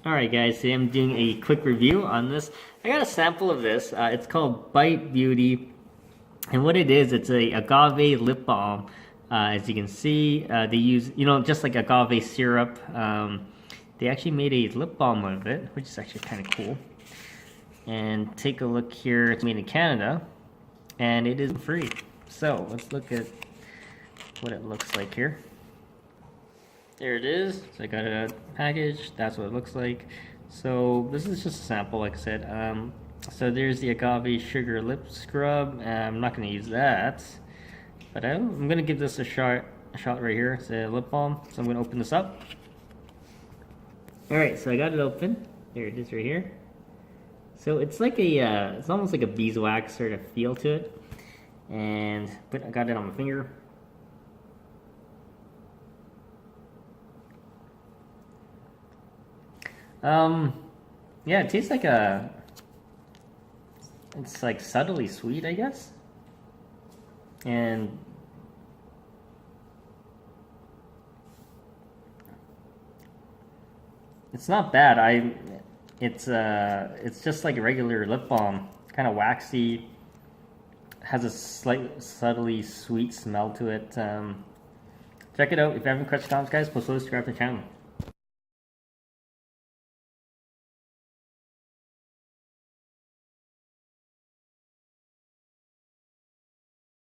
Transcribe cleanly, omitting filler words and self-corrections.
Alright guys, today I'm doing a quick review on this. I got a sample of this. It's called Bite Beauty. And what it is, it's a agave lip balm. As you can see, they use, just like agave syrup. They actually made a lip balm of it, which is actually kind of cool. And take a look here. It's made in Canada. And it is free. So, let's look at what it looks like here. There it is. So I got a package. That's what it looks like. So this is just a sample, like I said. So there's the agave sugar lip scrub. I'm not going to use that, but I'm going to give this a shot right here. It's a lip balm. So I'm going to open this up. All right, so I got it open. There it is right here. So it's like it's almost like a beeswax sort of feel to it. And I got it on my finger. Yeah, it tastes like it's like subtly sweet, I guess. And it's not bad. It's just like a regular lip balm, kind of waxy, has a slight, subtly sweet smell to it. Check it out. If you have any questions, guys, post those, subscribe to the channel.